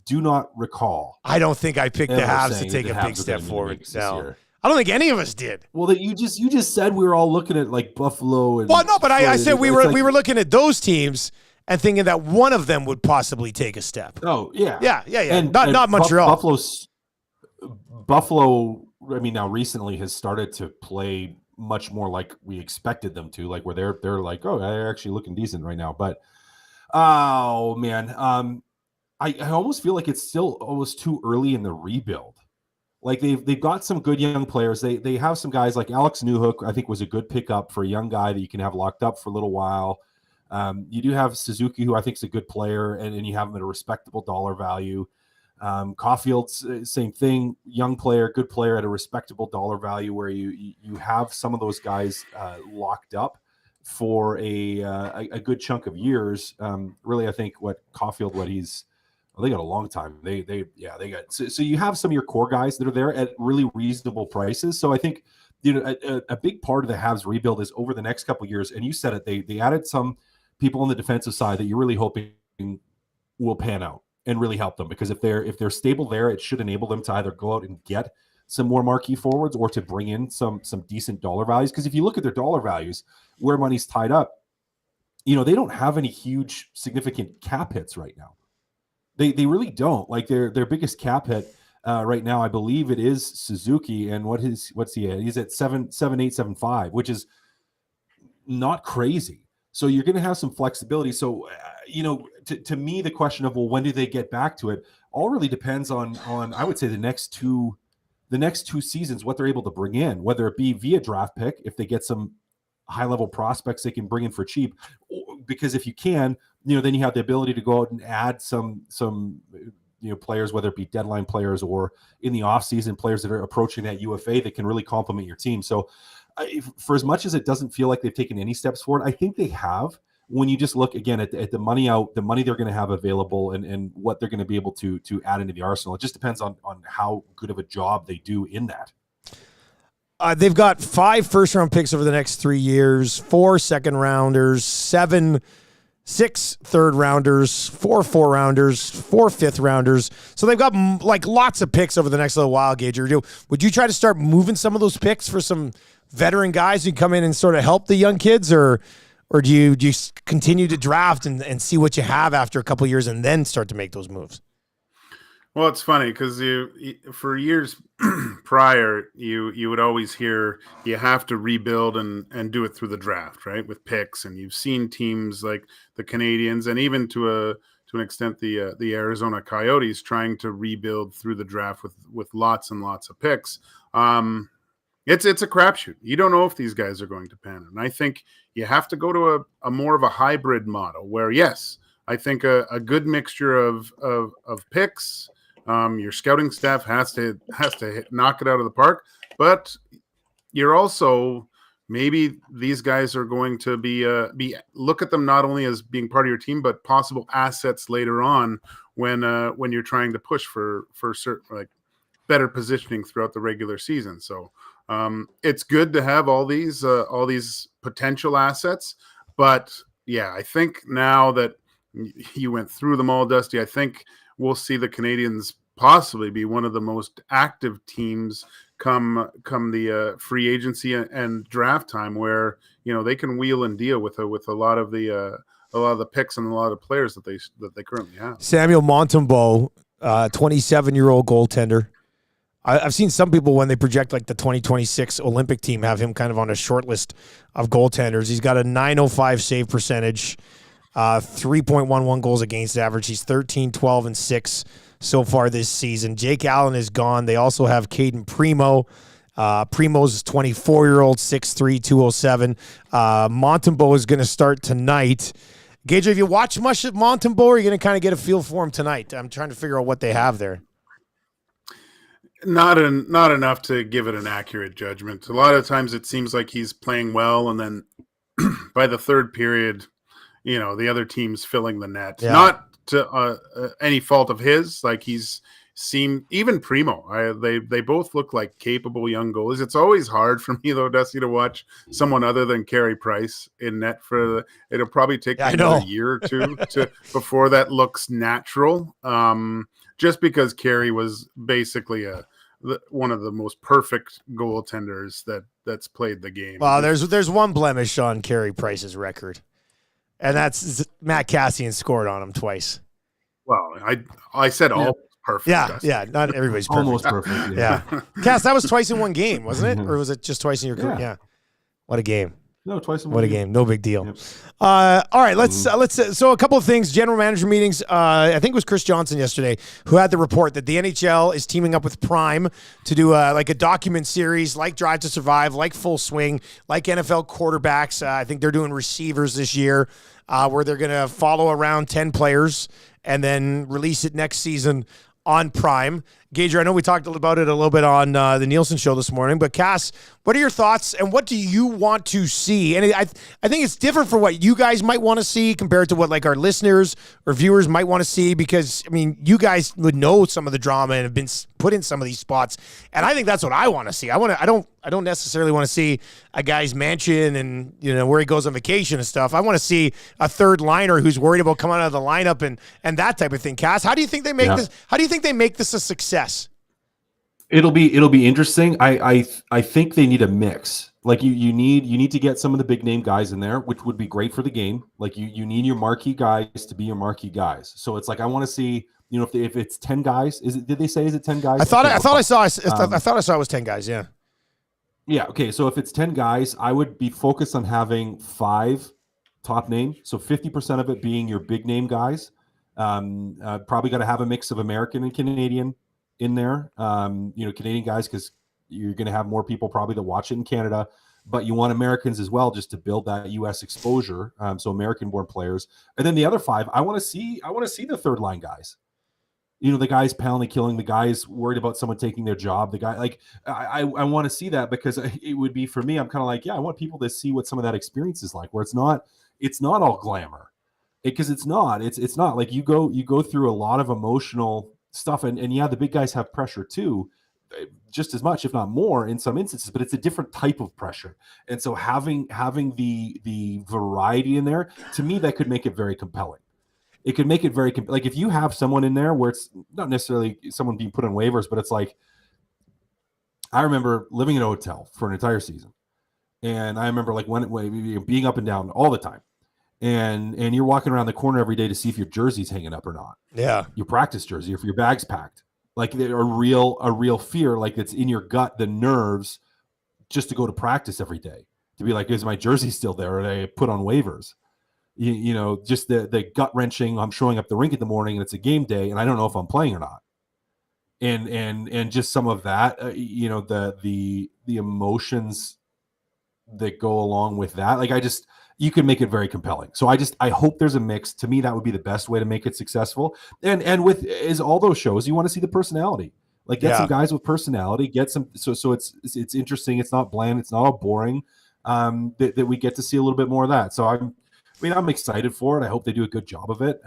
do not recall. I don't think I picked the Habs to take a big step forward. No. I don't think any of us did. Well, that you just said we were all looking at like Buffalo. And but I said we were looking at those teams and thinking that one of them would possibly take a step. Oh yeah, yeah. And not Montreal. Buffalo. I mean, now recently has started to play much more like we expected them to, like where they're like, oh, they're actually looking decent right now. But oh man, I almost feel like it's still almost too early in the rebuild. Like they've got some good young players. They have some guys like Alex Newhook, I think was a good pickup for a young guy that you can have locked up for a little while. You do have Suzuki, who I think is a good player, and you have him at a respectable dollar value. Caulfield's same thing, young player, good player at a respectable dollar value, where you have some of those guys locked up for a good chunk of years. Really, I think they got a long time. They got so you have some of your core guys that are there at really reasonable prices. So I think a big part of the Habs rebuild is over the next couple of years. And you said it, they added some people on the defensive side that you're really hoping will pan out and really help them, because if they're stable there, it should enable them to either go out and get some more marquee forwards or to bring in some decent dollar values. Because if you look at their dollar values, where money's tied up, they don't have any huge significant cap hits right now. They really don't. Like their biggest cap hit right now, I believe it is Suzuki, and what's he at? He's at 7.875, which is not crazy. So you're going to have some flexibility. So to me, the question of, well, when do they get back to it, all really depends on I would say the next two seasons, what they're able to bring in, whether it be via draft pick, if they get some high level prospects they can bring in for cheap, because if you can, then you have the ability to go out and add some players, whether it be deadline players or in the offseason players that are approaching that UFA that can really complement your team. So for as much as it doesn't feel like they've taken any steps forward, I think they have. When you just look again at the money they're going to have available and what they're going to be able to add into the arsenal. It just depends on how good of a job they do in that. They've got 5 first-round picks over the next 3 years, 4 second-rounders, 6 third-rounders, 4 four-rounders, 4 fifth-rounders. So they've got lots of picks over the next little while, Gage. Would you try to start moving some of those picks for some veteran guys who come in and sort of help the young kids, or do you just continue to draft and see what you have after a couple of years and then start to make those moves? Well, it's funny because for years prior, you would always hear you have to rebuild and do it through the draft, right, with picks. And you've seen teams like the Canadiens and even to an extent the Arizona Coyotes trying to rebuild through the draft with lots and lots of picks. It's a crapshoot. You don't know if these guys are going to pan out. And I think you have to go to a more of a hybrid model where, yes, I think a good mixture of picks. Your scouting staff has to knock it out of the park, but you're also maybe these guys are going to be look at them not only as being part of your team, but possible assets later on when you're trying to push for certain better positioning throughout the regular season. So it's good to have all these potential assets, but yeah, I think now that you went through them all, Dusty, I think we'll see the Canadiens possibly be one of the most active teams come the free agency and draft time, where they can wheel and deal with a lot of the picks and a lot of players that they currently have. Samuel Montembeault, 27-year-old goaltender. I've seen some people when they project the 2026 Olympic team have him kind of on a short list of goaltenders. He's got a .905 save percentage, 3.11 goals against average. He's 13, 12, and 6 so far this season. Jake Allen is gone. They also have Caden Primo. Primo's 24-year-old, 6'3", 207. Montembeault is going to start tonight. Gage, have you watched much of Montembeault, or are you going to kind of get a feel for him tonight? I'm trying to figure out what they have there. Not enough to give it an accurate judgment. A lot of times it seems like he's playing well, and then by the third period, the other team's filling the net. Yeah. Not to any fault of his. Even Primo, they both look like capable young goalies. It's always hard for me though, Dusty, to watch someone other than Carey Price in net it'll probably take another year or two before that looks natural. Just because Carey was basically one of the most perfect goaltenders that's played the game. Well, there's one blemish on Carey Price's record, and that's Matt Kassian scored on him twice. Well, I said all perfect. Yeah, not everybody's perfect. Almost perfect. Yeah. Cass, that was twice in one game, wasn't it? Or was it just twice in your career? Yeah. What a game. No, twice in one. What a game. No big deal. Yep. All right, let's so a couple of things. General manager meetings. I think it was Chris Johnson yesterday who had the report that the NHL is teaming up with Prime to do a document series like Drive to Survive, like Full Swing, like NFL quarterbacks. I think they're doing receivers this year, where they're going to follow around 10 players and then release it next season on Prime. Gager, I know we talked about it a little bit on the Nielson show this morning, but Cass, what are your thoughts and what do you want to see? And I think it's different for what you guys might want to see compared to what our listeners or viewers might want to see, because you guys would know some of the drama and have been put in some of these spots, and I think that's what I want to see. I don't necessarily want to see a guy's mansion and where he goes on vacation and stuff. I want to see a third liner who's worried about coming out of the lineup and that type of thing. Cass, how do you think they make this? How do you think they make this a success? It'll be interesting. I think they need a mix. Like you need to get some of the big name guys in there, which would be great for the game. Like you need your marquee guys to be your marquee guys. So it's like I want to see, if it's 10 guys, did they say is it 10 guys? I thought I saw it was 10 guys, yeah. Yeah, okay. So if it's 10 guys, I would be focused on having 5 top name. So 50% of it being your big name guys. Probably got to have a mix of American and Canadian in there. Canadian guys, because you're going to have more people probably that watch it in Canada, but you want Americans as well, just to build that U.S. exposure. So American-born players, and then the other 5, I want to see the third line guys. The guys penalty killing, the guys worried about someone taking their job, the guy like I want to see that, because it would be for me. I'm kind of like, I want people to see what some of that experience is like, where it's not all glamour, because it's not like you go through a lot of emotional stuff, and yeah, the big guys have pressure too, just as much, if not more, in some instances, but it's a different type of pressure. And so having the variety in there, to me, that could make it very compelling. It could make it very like if you have someone in there where it's not necessarily someone being put on waivers, but it's like, I remember living in a hotel for an entire season, and I remember like when being up and down all the time, and you're walking around the corner every day to see if your jersey's hanging up or not. Yeah, your practice jersey, if your bag's packed, like a real fear, like it's in your gut, the nerves, just to go to practice every day, to be like, is my jersey still there? Or are they put on waivers? Just the gut wrenching. I'm showing up the rink in the morning and it's a game day, and I don't know if I'm playing or not. And just some of that, the emotions that go along with that. Like you can make it very compelling. So I hope there's a mix. To me, that would be the best way to make it successful. And with as all those shows, you want to see the personality. Like get some guys with personality. Get some. So it's interesting. It's not bland. It's not all boring. That we get to see a little bit more of that. So I'm excited for it. I hope they do a good job of it.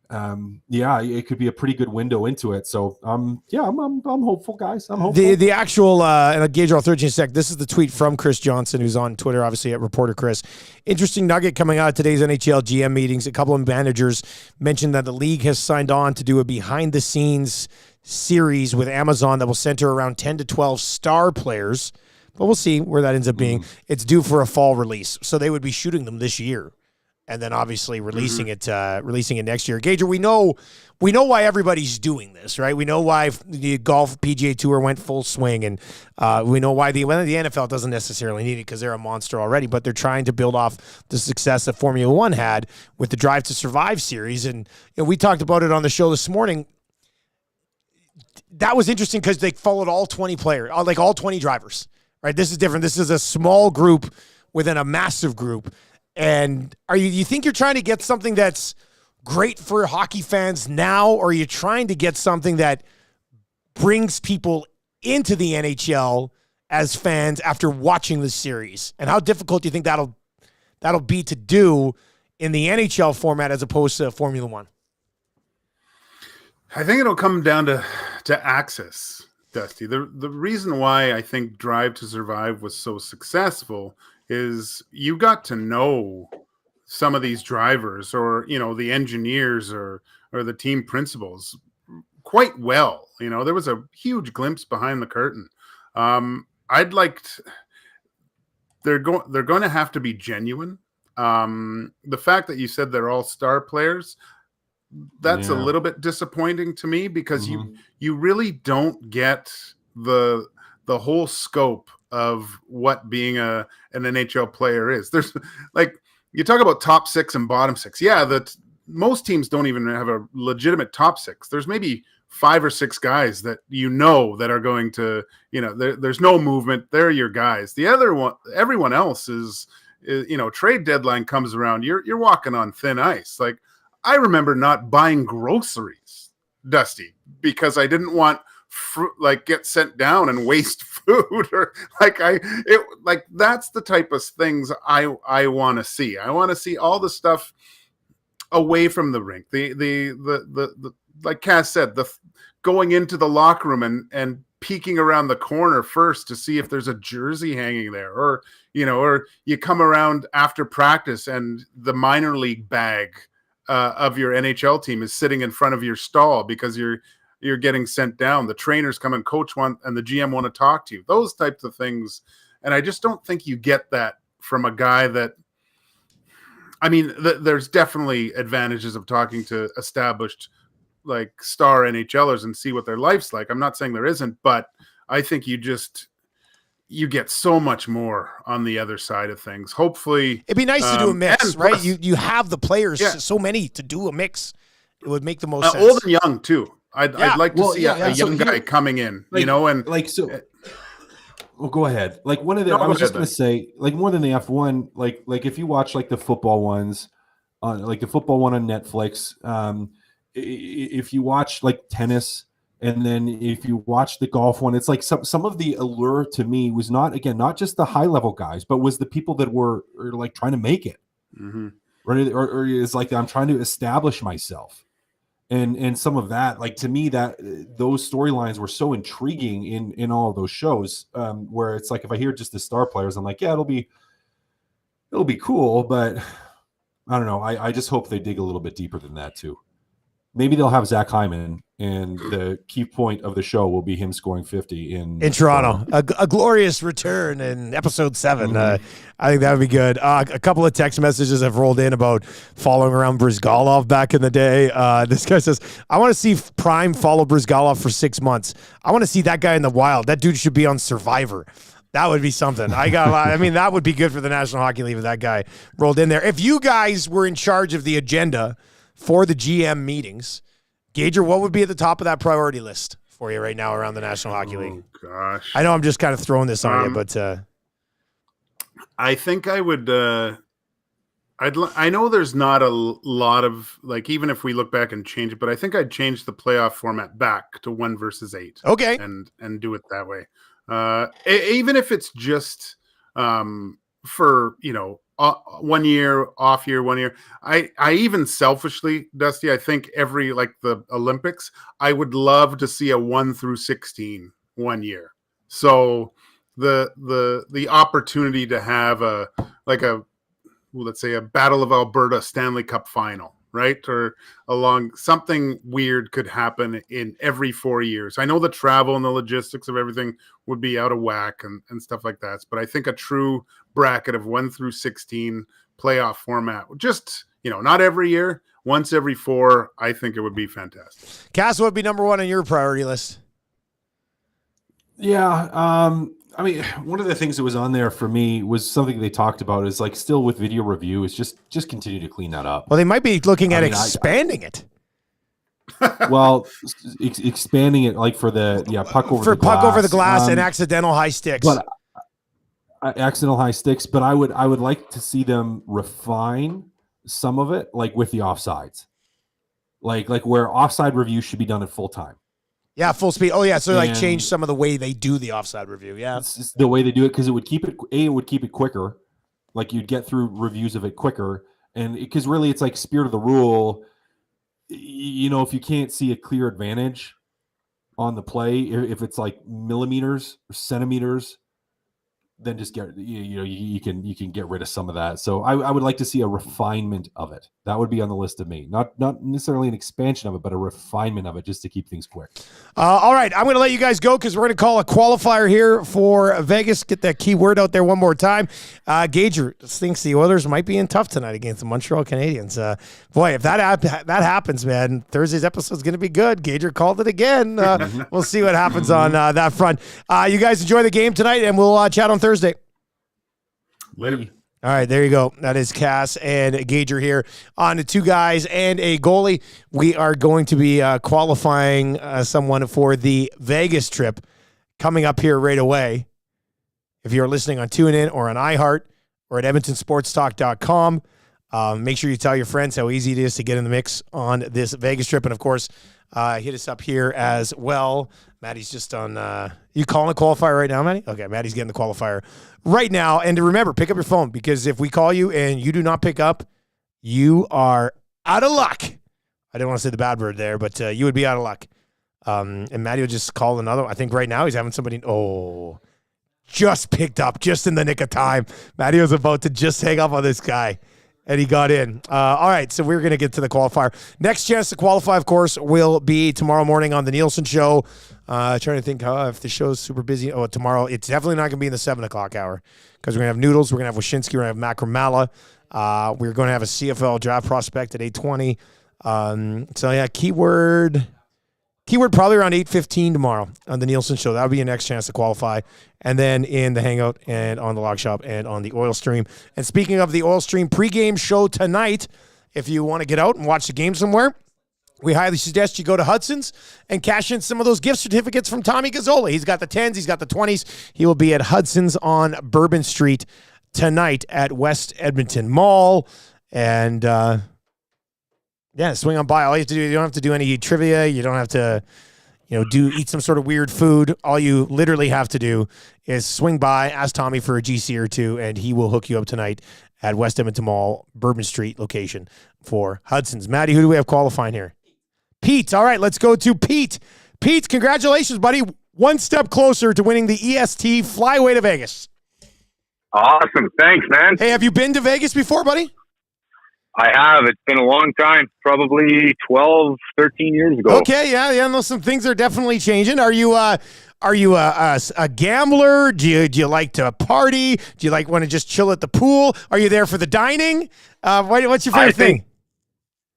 It could be a pretty good window into it. So, I'm hopeful, guys. I'm hopeful. The actual, and I'll Gage all 13 sec. This is the tweet from Chris Johnson, who's on Twitter, obviously at Reporter Chris. Interesting nugget coming out of today's NHL GM meetings. A couple of managers mentioned that the league has signed on to do a behind the scenes series with Amazon that will center around 10 to 12 star players. But we'll see where that ends up being. It's due for a fall release, so they would be shooting them this year, and then obviously releasing it next year. Gage, we know why everybody's doing this, right? We know why the golf PGA Tour went full swing, and we know why the NFL doesn't necessarily need it because they're a monster already, but they're trying to build off the success that Formula One had with the Drive to Survive series, and we talked about it on the show this morning. That was interesting because they followed all 20 players, like all 20 drivers. Right, this is different. This is a small group within a massive group. And you think you're trying to get something that's great for hockey fans now, or are you trying to get something that brings people into the NHL as fans after watching the series? And how difficult do you think that'll be to do in the NHL format as opposed to Formula One? I think it'll come down to access. Dusty, the reason why I think Drive to Survive was so successful is you got to know some of these drivers, or the engineers or the team principals quite well. There was a huge glimpse behind the curtain. They're going to have to be genuine. The fact that you said they're all star players, that's a little bit disappointing to me, because you really don't get the whole scope of what being an NHL player is. There's like, you talk about top 6 and bottom 6. Yeah, most teams don't even have a legitimate top 6. There's maybe 5 or 6 guys that that are going to, there's no movement. They're your guys. The other one, everyone else is trade deadline comes around, you're walking on thin ice. Like, I remember not buying groceries, Dusty, because I didn't want fruit, get sent down and waste food, or that's the type of things I want to see. I want to see all the stuff away from the rink. The like Cass said, the going into the locker room and peeking around the corner first to see if there's a jersey hanging there, or you come around after practice and the minor league bag of your NHL team is sitting in front of your stall because you're you're getting sent down. The trainers come and coach one, and the GM want to talk to you. Those types of things, and I just don't think you get that from a guy that. I mean, there's definitely advantages of talking to established, like star NHLers and see what their life's like. I'm not saying there isn't, but I think you get so much more on the other side of things. Hopefully, it'd be nice to do a mix, right? Plus, You have the players, so many to do a mix. It would make the most sense. Old and young too. I'd like to see a young guy coming in, and like so. Well, go ahead. Like one of the, I was just going to say, like more than the F1, like if you watch like the football ones, like the football one on Netflix, if you watch like tennis, and then if you watch the golf one, it's like some of the allure to me was not just the high level guys, but was the people that were like trying to make it, right? Or it's like I'm trying to establish myself. And some of that, like to me, that those storylines were so intriguing in all of those shows, where it's like if I hear just the star players, I'm like, yeah, it'll be cool, but I don't know. I just hope they dig a little bit deeper than that too. Maybe they'll have Zach Hyman, and the key point of the show will be him scoring 50 in Toronto. A glorious return in episode 7. I think that would be good. A couple of text messages have rolled in about following around Brizgalov back in the day. This guy says, I want to see Prime follow Brizgalov for 6 months. I want to see that guy in the wild. That dude should be on Survivor. That would be something. I mean, that would be good for the National Hockey League if that guy rolled in there. If you guys were in charge of the agenda for the GM meetings, Gager, what would be at the top of that priority list for you right now around the National Hockey League? Oh, gosh. I know I'm just kind of throwing this on you, but I think I would I know there's not a lot of, like, even if we look back and change it, but I think I'd change the playoff format back to 1 versus 8. Okay. And do it that way. Even if it's just for, 1 year, off year, 1 year. I even selfishly, Dusty, I think every, like the Olympics, I would love to see a 1 through 16 1 year. So the opportunity to have let's say a Battle of Alberta Stanley Cup final, right? Or something weird could happen in every 4 years. I know the travel and the logistics of everything would be out of whack and stuff like that. But I think a true bracket of 1 through 16 playoff format, just, not every year, once every 4, I think it would be fantastic. Cass, what would be number 1 on your priority list? Yeah. I mean, one of the things that was on there for me was something they talked about is like still with video review is just continue to clean that up. Well, they might be looking at expanding it. Well, expanding it like for the puck over the glass and accidental high sticks. But accidental high sticks. But I would like to see them refine some of it, like with the offsides, like where offside review should be done at full time. Yeah, full speed. Oh, yeah. So change some of the way they do the offside review. Yeah, it's the way they do it because it would keep it quicker. Like you'd get through reviews of it quicker, and because really it's like spirit of the rule. If you can't see a clear advantage on the play, if it's like millimeters or centimeters, then just you can get rid of some of that. So I would like to see a refinement of it. That would be on the list of me. Not necessarily an expansion of it, but a refinement of it just to keep things quick. All right, I'm going to let you guys go because we're going to call a qualifier here for Vegas. Get that key word out there one more time. Gager thinks the Oilers might be in tough tonight against the Montreal Canadiens. Boy, if that happens, man, Thursday's episode is going to be good. Gager called it again. We'll see what happens on that front. You guys enjoy the game tonight, and we'll chat on Thursday. Later. All right, there you go. That is Cass and Gager here on the 2 guys and a goalie. We are going to be qualifying someone for the Vegas trip coming up here right away. If you're listening on TuneIn or on iHeart or at EdmontonSportsTalk.com, make sure you tell your friends how easy it is to get in the mix on this Vegas trip. And, of course, hit us up here as well. Maddie's just on you calling a qualifier right now, Maddie? Okay, Maddie's getting the qualifier right now. And remember, pick up your phone because if we call you and you do not pick up, you are out of luck. I didn't want to say the bad word there, but you would be out of luck. And Maddie will just call another one. I think right now he's having somebody just picked up just in the nick of time. Maddie was about to just hang up on this guy. and he got in. All right, so we're going to get to the qualifier. Next chance to qualify, of course, will be tomorrow morning on the Nielson show. Trying to think if the show's super busy. Oh, tomorrow, it's definitely not going to be in the 7 o'clock hour because we're going to have Noodles, we're going to have Wyshynski, we're going to have Macramala. We're going to have a CFL draft prospect at 8:20. So, yeah, keyword probably around 8:15 tomorrow on the Nielson show. That would be your next chance to qualify. And then in the Hangout and on the Log Shop and on the Oil Stream. And speaking of the Oil Stream pregame show tonight, if you want to get out and watch the game somewhere, we highly suggest you go to Hudson's and cash in some of those gift certificates from Tommy Gazola. He's got the 10s, he's got the 20s. He will be at Hudson's on Bourbon Street tonight at West Edmonton Mall. And, swing on by. All you have to do, you don't have to do any trivia. You don't have to, eat some sort of weird food. All you literally have to do is swing by, ask Tommy for a GC or two, and he will hook you up tonight at West Edmonton Mall, Bourbon Street location for Hudson's. Maddie, who do we have qualifying here? Pete. All right, let's go to Pete. Pete, congratulations, buddy. One step closer to winning the EST Flyway to Vegas. Awesome. Thanks, man. Hey, have you been to Vegas before, buddy? I have. It's been a long time, probably 12, 13 years ago. Okay, yeah. No, some things are definitely changing. Are you a gambler? Do you like to party? Do you want to just chill at the pool? Are you there for the dining? What's your favorite thing?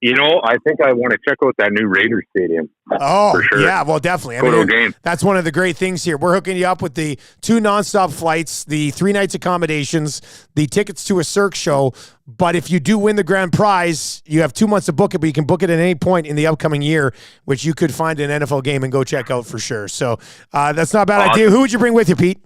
I think I want to check out that new Raiders stadium. Oh, for sure. Yeah, well, definitely. Go to a game. That's one of the great things here. We're hooking you up with the 2 nonstop flights, the 3 nights accommodations, the tickets to a Cirque show. But if you do win the grand prize, you have 2 months to book it, but you can book it at any point in the upcoming year, which you could find an NFL game and go check out for sure. So that's not a bad idea. Who would you bring with you, Pete?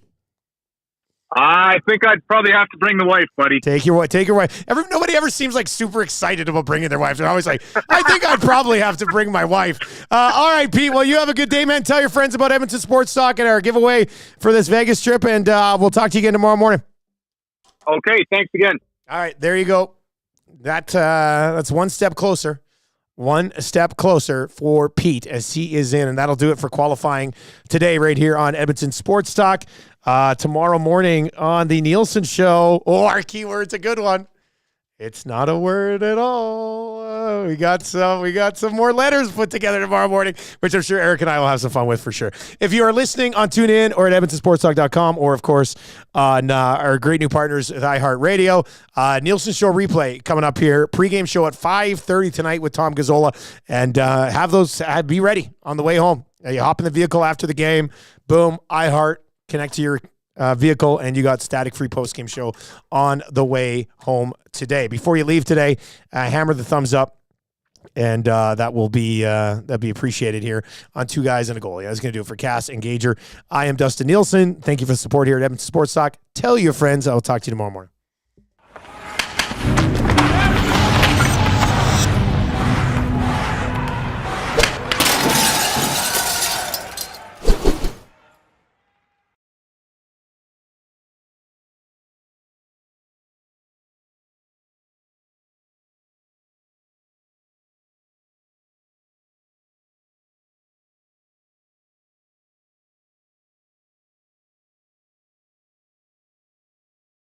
I think I'd probably have to bring the wife, buddy. Take your wife. Nobody ever seems like super excited about bringing their wife. They're always like, I think I'd probably have to bring my wife. All right, Pete. Well, you have a good day, man. Tell your friends about Edmonton Sports Talk and our giveaway for this Vegas trip, and we'll talk to you again tomorrow morning. Okay, thanks again. All right, there you go. That's one step closer. One step closer for Pete as he is in, and that'll do it for qualifying today right here on Edmonton Sports Talk. Tomorrow morning on the Nielson show. Oh, our keyword's a good one. It's not a word at all. We got some more letters put together tomorrow morning, which I'm sure Eric and I will have some fun with for sure. If you are listening on TuneIn or at EdmontonSportsTalk.com, or of course on our great new partners at iHeartRadio, Nielson show replay coming up here. Pregame show at 5:30 tonight with Tom Gazola, and be ready on the way home. You hop in the vehicle after the game. Boom, iHeart. Connect to your vehicle, and you got static-free post-game show on the way home today. Before you leave today, hammer the thumbs up, and that'd be appreciated here on Two Guys and a Goalie. I was going to do it for Cass and Gager. I am Dustin Nielson. Thank you for the support here at Edmonton Sports Talk. Tell your friends. I will talk to you tomorrow morning.